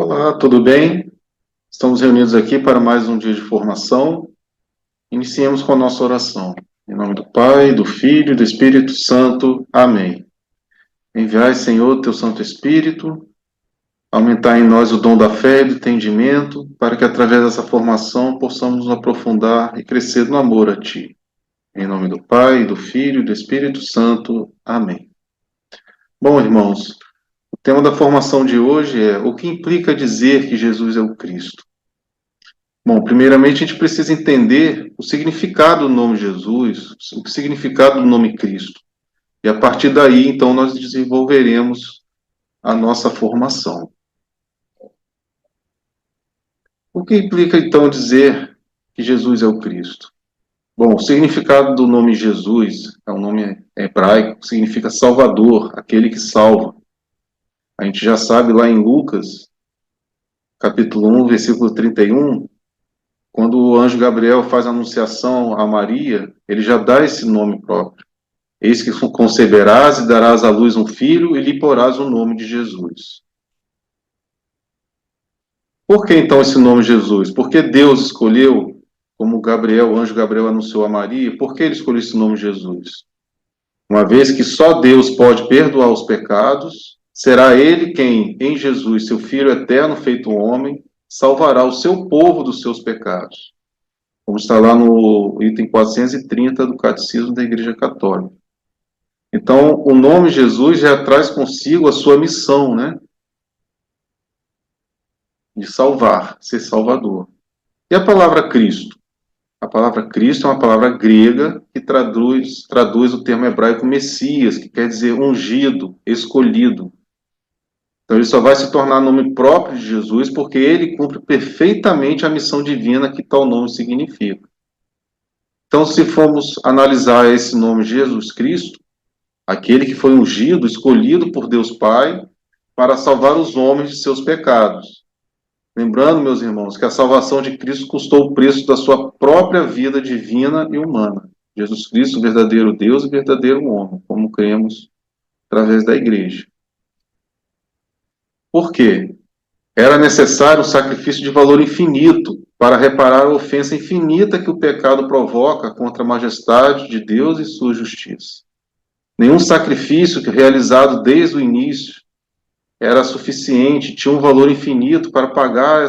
Olá, tudo bem? Estamos reunidos aqui para mais um dia de formação. Iniciemos com a nossa oração. Em nome do Pai, do Filho e do Espírito Santo. Amém. Enviai, Senhor, teu Santo Espírito, aumentai em nós o dom da fé e do entendimento, para que através dessa formação possamos nos aprofundar e crescer no amor a Ti. Em nome do Pai, do Filho e do Espírito Santo. Amém. Bom, irmãos, o tema da formação de hoje é o que implica dizer que Jesus é o Cristo. Bom, primeiramente a gente precisa entender o significado do nome Jesus, o significado do nome Cristo. E a partir daí, então, nós desenvolveremos a nossa formação. O que implica, então, dizer que Jesus é o Cristo? Bom, o significado do nome Jesus é um nome hebraico, que significa Salvador, aquele que salva. A gente já sabe lá em Lucas, capítulo 1, versículo 31, quando o anjo Gabriel faz a anunciação a Maria, ele já dá esse nome próprio. Eis que conceberás e darás à luz um filho e lhe porás o nome de Jesus. Por que então esse nome Jesus? Porque Deus escolheu, como o anjo Gabriel anunciou a Maria, por que ele escolheu esse nome Jesus? Uma vez que só Deus pode perdoar os pecados, será ele quem, em Jesus, seu Filho eterno feito homem, salvará o seu povo dos seus pecados. Como está lá no item 430 do Catecismo da Igreja Católica. Então, o nome Jesus já traz consigo a sua missão, né? De salvar, ser salvador. E a palavra Cristo? A palavra Cristo é uma palavra grega que traduz o termo hebraico Messias, que quer dizer ungido, escolhido. Então, ele só vai se tornar nome próprio de Jesus porque ele cumpre perfeitamente a missão divina que tal nome significa. Então, se formos analisar esse nome Jesus Cristo, aquele que foi ungido, escolhido por Deus Pai, para salvar os homens de seus pecados. Lembrando, meus irmãos, que a salvação de Cristo custou o preço da sua própria vida divina e humana. Jesus Cristo, verdadeiro Deus e verdadeiro homem, como cremos através da igreja. Por quê? Era necessário um sacrifício de valor infinito para reparar a ofensa infinita que o pecado provoca contra a majestade de Deus e sua justiça. Nenhum sacrifício realizado desde o início era suficiente, tinha um valor infinito para pagar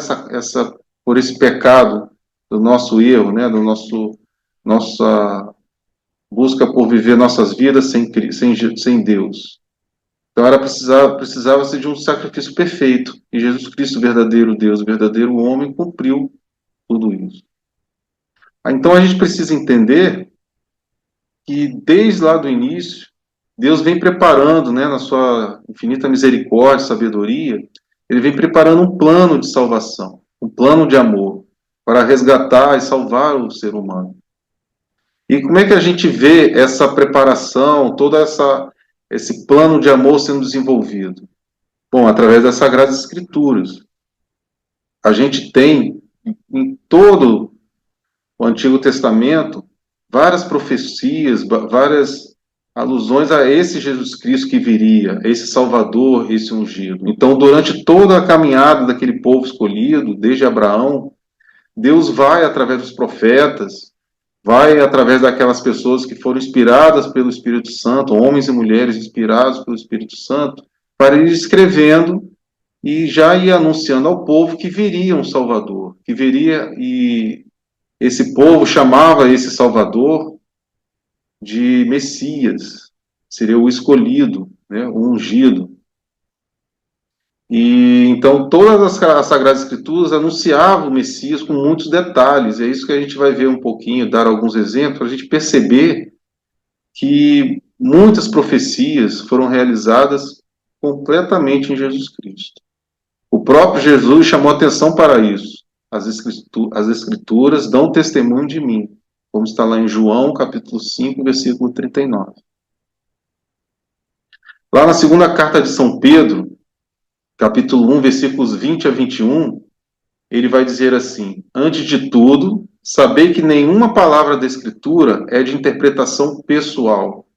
por esse pecado do nosso erro, né, nossa busca por viver nossas vidas sem Deus. Então precisava-se de um sacrifício perfeito, e Jesus Cristo, verdadeiro Deus, verdadeiro homem, cumpriu tudo isso. Então a gente precisa entender que desde lá do início, Deus vem preparando, né, na sua infinita misericórdia, sabedoria, ele vem preparando um plano de salvação, um plano de amor, para resgatar e salvar o ser humano. E como é que a gente vê essa preparação, esse plano de amor sendo desenvolvido? Bom, através das Sagradas Escrituras. A gente tem, em todo o Antigo Testamento, várias profecias, várias alusões a esse Jesus Cristo que viria, esse Salvador, esse ungido. Então, durante toda a caminhada daquele povo escolhido, desde Abraão, Deus vai através dos profetas, vai através daquelas pessoas que foram inspiradas pelo Espírito Santo, homens e mulheres inspirados pelo Espírito Santo, para ir escrevendo e já ir anunciando ao povo que viria um Salvador, que viria, e esse povo chamava esse Salvador de Messias, seria o escolhido, né, o ungido. E então todas as Sagradas Escrituras anunciavam o Messias com muitos detalhes, e é isso que a gente vai ver um pouquinho, dar alguns exemplos, para a gente perceber que muitas profecias foram realizadas completamente em Jesus Cristo. O próprio Jesus chamou atenção para isso. As Escrituras dão testemunho de mim, como está lá em João, capítulo 5, versículo 39. Lá na segunda carta de São Pedro, capítulo 1, versículos 20 a 21, ele vai dizer assim: antes de tudo, sabei que nenhuma palavra da Escritura é de interpretação pessoal,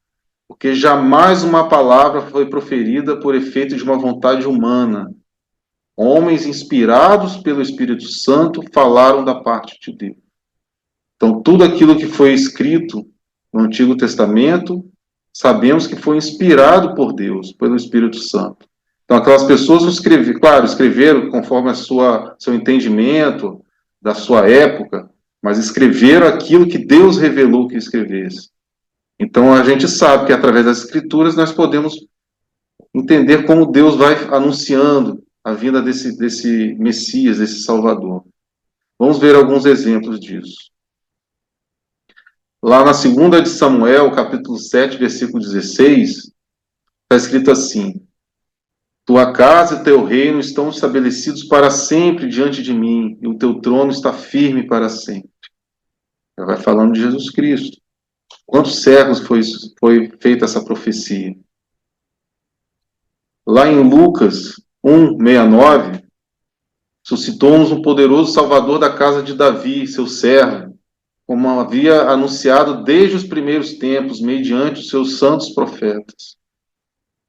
porque jamais uma palavra foi proferida por efeito de uma vontade humana, Homens inspirados pelo Espírito Santo falaram da parte de Deus. Então, tudo aquilo que foi escrito no Antigo Testamento, sabemos que foi inspirado por Deus, pelo Espírito Santo. Então, aquelas pessoas escreveram, claro, escreveram conforme seu entendimento da sua época, mas escreveram aquilo que Deus revelou que escrevesse. Então, a gente sabe que através das Escrituras nós podemos entender como Deus vai anunciando a vinda desse Messias, desse Salvador. Vamos ver alguns exemplos disso. Lá na segunda de Samuel, capítulo 7, versículo 16, está escrito assim: Tua casa e teu reino estão estabelecidos para sempre diante de mim, e o teu trono está firme para sempre. Já vai falando de Jesus Cristo. Quantos séculos foi feita essa profecia? Lá em Lucas 1:69, suscitou-nos um poderoso Salvador da casa de Davi, seu servo, como havia anunciado desde os primeiros tempos, mediante os seus santos profetas.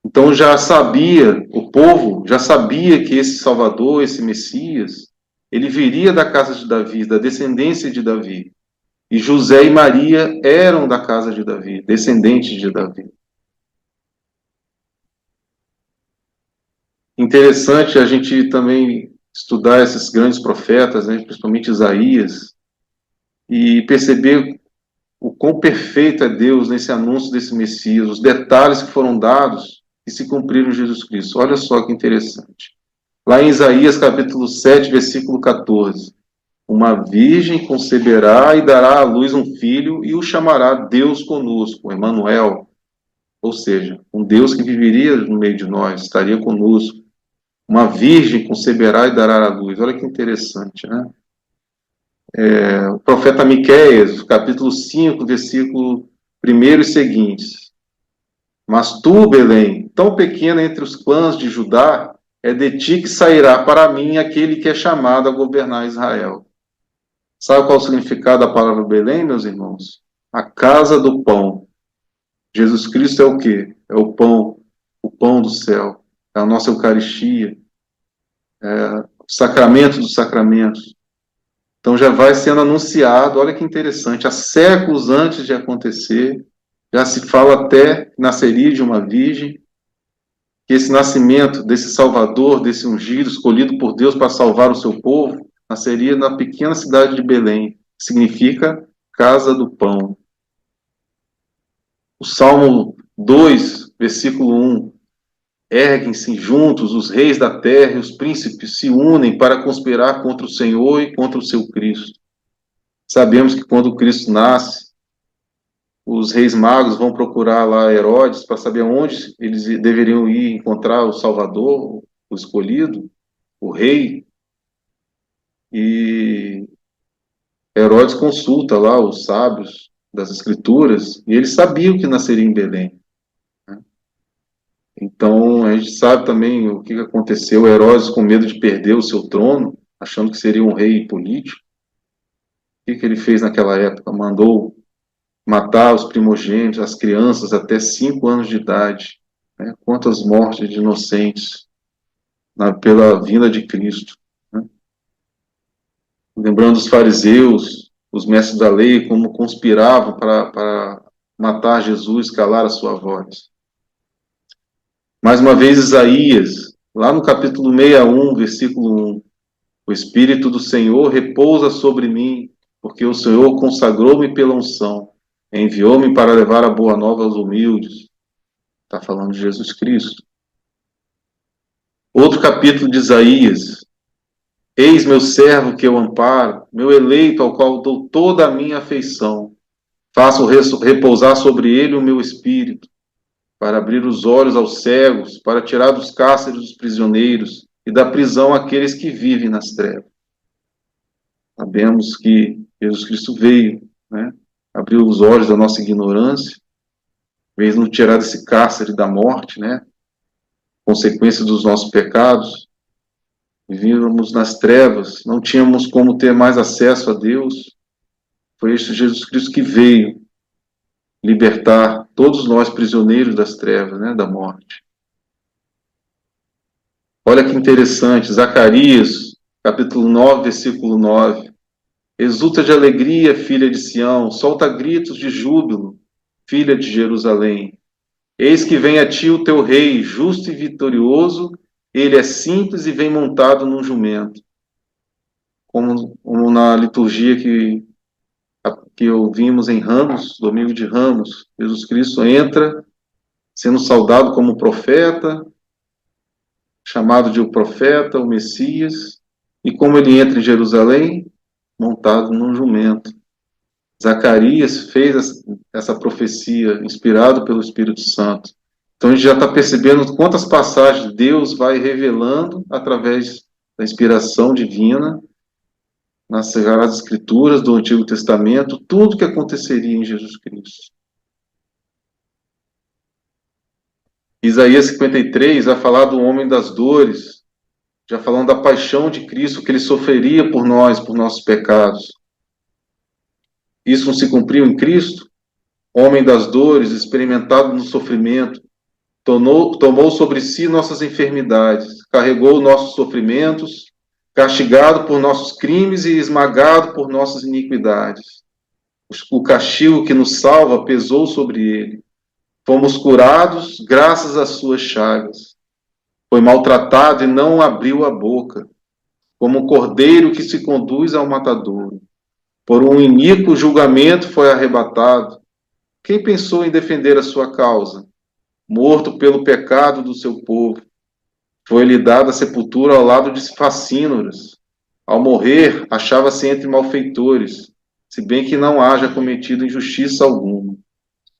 Então já sabia, o povo já sabia que esse Salvador, esse Messias, ele viria da casa de Davi, da descendência de Davi. E José e Maria eram da casa de Davi, descendentes de Davi. Interessante a gente também estudar esses grandes profetas, né, principalmente Isaías, e perceber o quão perfeito é Deus nesse anúncio desse Messias, os detalhes que foram dados e se cumpriram em Jesus Cristo. Olha só que interessante. Lá em Isaías capítulo 7, versículo 14. Uma virgem conceberá e dará à luz um filho e o chamará Deus conosco, Emanuel. Ou seja, um Deus que viveria no meio de nós, estaria conosco. Uma virgem conceberá e dará à luz. Olha que interessante, né? O profeta Miqueias, capítulo 5, versículo 1 e seguintes. Mas tu, Belém, tão pequena entre os clãs de Judá, é de ti que sairá para mim aquele que é chamado a governar Israel. Sabe qual é o significado da palavra Belém, meus irmãos? A casa do pão. Jesus Cristo é o quê? É o pão do céu. É a nossa Eucaristia, o sacramento dos sacramentos. Então já vai sendo anunciado, olha que interessante, há séculos antes de acontecer, já se fala até que nasceria de uma virgem, que esse nascimento desse Salvador, desse ungido, escolhido por Deus para salvar o seu povo, nasceria na pequena cidade de Belém, que significa casa do pão. O Salmo 2, versículo 1, erguem-se juntos os reis da terra e os príncipes se unem para conspirar contra o Senhor e contra o seu Cristo. Sabemos que quando Cristo nasce, os reis magos vão procurar lá Herodes para saber onde eles deveriam ir encontrar o Salvador, o escolhido, o rei. E Herodes consulta lá os sábios das Escrituras e eles sabiam que nasceria em Belém. Então, a gente sabe também o que aconteceu. Herodes, com medo de perder o seu trono, achando que seria um rei político, o que ele fez naquela época? Mandou matar os primogênitos, as crianças até 5 anos de idade. Né? Quantas mortes de inocentes pela vinda de Cristo. Né? Lembrando os fariseus, os mestres da lei, como conspiravam para matar Jesus, calar a sua voz. Mais uma vez, Isaías, lá no capítulo 61, versículo 1. O Espírito do Senhor repousa sobre mim, porque o Senhor consagrou-me pela unção, enviou-me para levar a boa nova aos humildes. Está falando de Jesus Cristo. Outro capítulo de Isaías. Eis meu servo que eu amparo, meu eleito ao qual dou toda a minha afeição. Faço repousar sobre ele o meu espírito, para abrir os olhos aos cegos, para tirar dos cárceres os prisioneiros e da prisão aqueles que vivem nas trevas. Sabemos que Jesus Cristo veio, né? Abriu os olhos da nossa ignorância, veio nos tirar desse cárcere da morte, né? Consequência dos nossos pecados. Vivíamos nas trevas, não tínhamos como ter mais acesso a Deus. Foi este Jesus Cristo que veio libertar todos nós prisioneiros das trevas, né? Da morte. Olha que interessante, Zacarias, capítulo 9, versículo 9. Exulta de alegria, filha de Sião, solta gritos de júbilo, filha de Jerusalém. Eis que vem a ti o teu rei, justo e vitorioso, ele é simples e vem montado num jumento. Como na liturgia que ouvimos em Ramos, domingo de Ramos, Jesus Cristo entra sendo saudado como profeta, chamado de o profeta, o Messias, e como ele entra em Jerusalém, montado num jumento. Zacarias fez essa profecia, inspirado pelo Espírito Santo. Então a gente já está percebendo quantas passagens Deus vai revelando através da inspiração divina nas Sagradas Escrituras do Antigo Testamento, tudo que aconteceria em Jesus Cristo. Isaías 53 vai falar do homem das dores, já falando da paixão de Cristo, que ele sofreria por nós, por nossos pecados. Isso não se cumpriu em Cristo? Homem das dores, experimentado no sofrimento, tomou sobre si nossas enfermidades, carregou nossos sofrimentos, castigado por nossos crimes e esmagado por nossas iniquidades. O castigo que nos salva pesou sobre ele. Fomos curados graças às suas chagas. Foi maltratado e não abriu a boca, como um cordeiro que se conduz ao matadouro. Por um iníquo julgamento foi arrebatado. Quem pensou em defender a sua causa? Morto pelo pecado do seu povo. Foi-lhe dada a sepultura ao lado de facínoras. Ao morrer, achava-se entre malfeitores, se bem que não haja cometido injustiça alguma.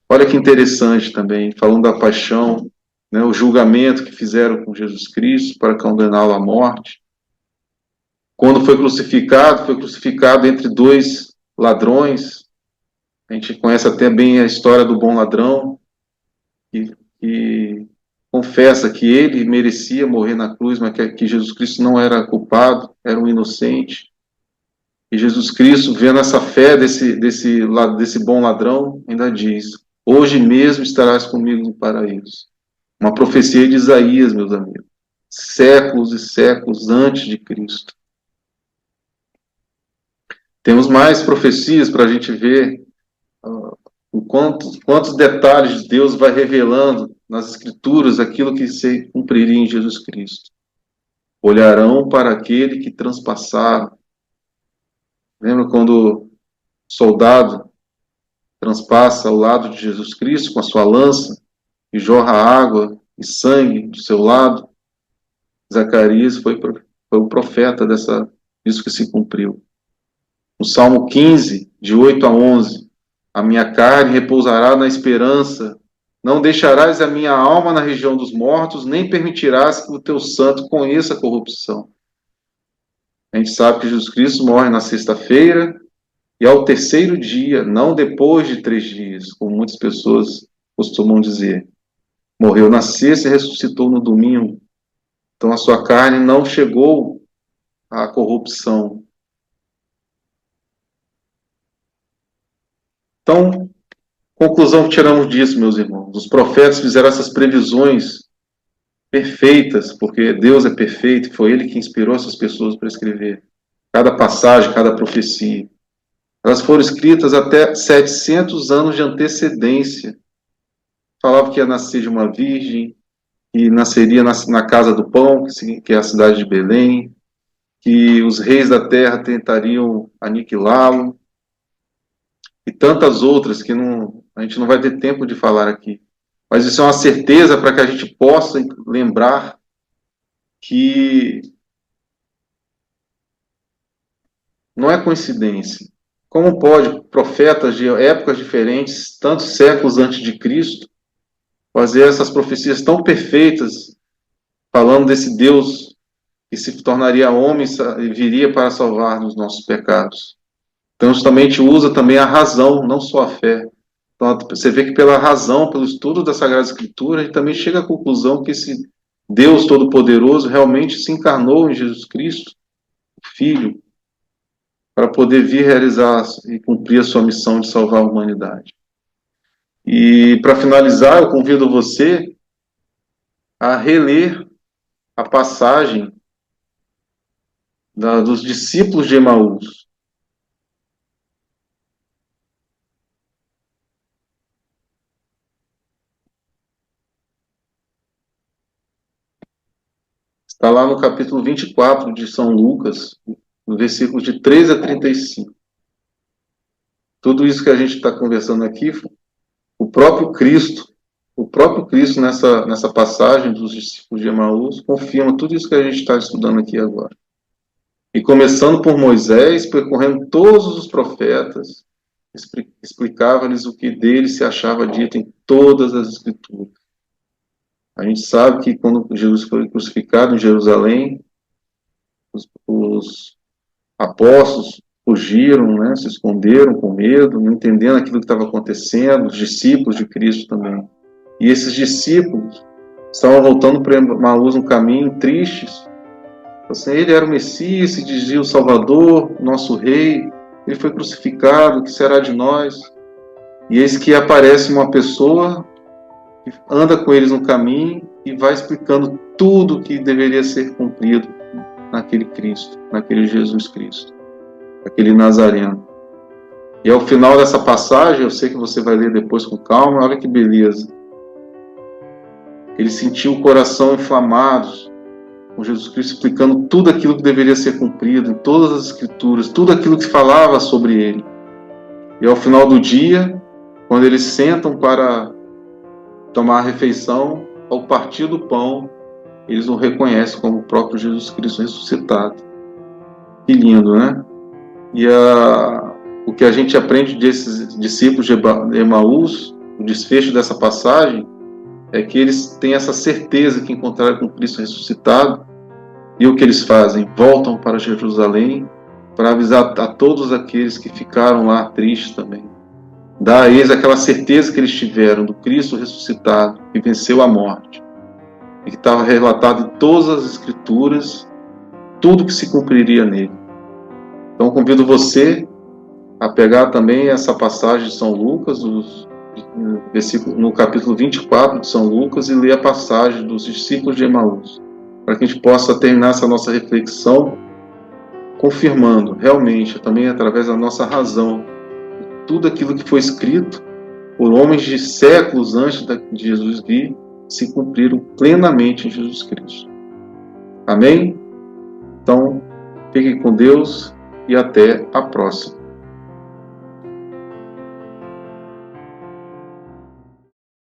Olha que interessante também, falando da paixão, né, o julgamento que fizeram com Jesus Cristo para condená-lo à morte. Quando foi crucificado entre dois ladrões. A gente conhece até bem a história do bom ladrão, que confessa que ele merecia morrer na cruz, mas que Jesus Cristo não era culpado, era um inocente. E Jesus Cristo, vendo essa fé desse bom ladrão, ainda diz: hoje mesmo estarás comigo no paraíso. Uma profecia de Isaías, meus amigos, séculos e séculos antes de Cristo. Temos mais profecias para a gente ver quantos detalhes Deus vai revelando nas Escrituras aquilo que se cumpriria em Jesus Cristo. Olharão para aquele que transpassaram. Lembra quando o soldado transpassa ao lado de Jesus Cristo com a sua lança e jorra água e sangue do seu lado? Zacarias foi o profeta disso que se cumpriu. No Salmo 15, de 8 a 11, a minha carne repousará na esperança, não deixarás a minha alma na região dos mortos, nem permitirás que o teu santo conheça a corrupção. A gente sabe que Jesus Cristo morre na sexta-feira e ao terceiro dia, não depois de 3 dias, como muitas pessoas costumam dizer. Morreu na sexta e ressuscitou no domingo. Então a sua carne não chegou à corrupção. Então, conclusão que tiramos disso, meus irmãos. Os profetas fizeram essas previsões perfeitas, porque Deus é perfeito, e foi Ele que inspirou essas pessoas para escrever cada passagem, cada profecia. Elas foram escritas até 700 anos de antecedência. Falava que ia nascer de uma virgem, que nasceria na casa do pão, que é a cidade de Belém, que os reis da terra tentariam aniquilá-lo, e tantas outras que a gente não vai ter tempo de falar aqui. Mas isso é uma certeza para que a gente possa lembrar que não é coincidência. Como pode profetas de épocas diferentes, tantos séculos antes de Cristo, fazer essas profecias tão perfeitas, falando desse Deus que se tornaria homem e viria para salvar nos nossos pecados? Então, justamente usa também a razão, não só a fé. Então, você vê que pela razão, pelo estudo da Sagrada Escritura, a gente também chega à conclusão que esse Deus Todo-Poderoso realmente se encarnou em Jesus Cristo, o Filho, para poder vir realizar e cumprir a sua missão de salvar a humanidade. E, para finalizar, eu convido você a reler a passagem dos discípulos de Emaús. Está lá no capítulo 24 de São Lucas, no versículo de 13 a 35. Tudo isso que a gente está conversando aqui, o próprio Cristo nessa passagem dos discípulos de Emaús, confirma tudo isso que a gente está estudando aqui agora. E começando por Moisés, percorrendo todos os profetas, explicava-lhes o que dele se achava dito em todas as Escrituras. A gente sabe que quando Jesus foi crucificado em Jerusalém, os apóstolos fugiram, né, se esconderam com medo, não entendendo aquilo que estava acontecendo, os discípulos de Cristo também. E esses discípulos estavam voltando para Emaús um caminho tristes. Assim, ele era o Messias, se dizia o Salvador, nosso Rei, ele foi crucificado, o que será de nós? E eis que aparece uma pessoa que anda com eles no caminho e vai explicando tudo o que deveria ser cumprido naquele Cristo, naquele Jesus Cristo, aquele Nazareno. E ao final dessa passagem, eu sei que você vai ler depois com calma, olha que beleza. Ele sentiu o coração inflamado, com Jesus Cristo explicando tudo aquilo que deveria ser cumprido, em todas as Escrituras, tudo aquilo que falava sobre ele. E ao final do dia, quando eles sentam para tomar a refeição, ao partir do pão, eles o reconhecem como o próprio Jesus Cristo ressuscitado. Que lindo, né? E o que a gente aprende desses discípulos de Emaús, o desfecho dessa passagem, é que eles têm essa certeza que encontraram com Cristo ressuscitado, e o que eles fazem? Voltam para Jerusalém para avisar a todos aqueles que ficaram lá tristes também. Dá a eles aquela certeza que eles tiveram do Cristo ressuscitado, que venceu a morte, e que estava relatado em todas as Escrituras, tudo que se cumpriria nele. Então convido você a pegar também essa passagem de São Lucas, no capítulo 24 de São Lucas, e ler a passagem dos discípulos de Emaús, para que a gente possa terminar essa nossa reflexão confirmando realmente, também através da nossa razão, tudo aquilo que foi escrito por homens de séculos antes de Jesus vir, se cumpriram plenamente em Jesus Cristo. Amém? Então, fiquem com Deus e até a próxima.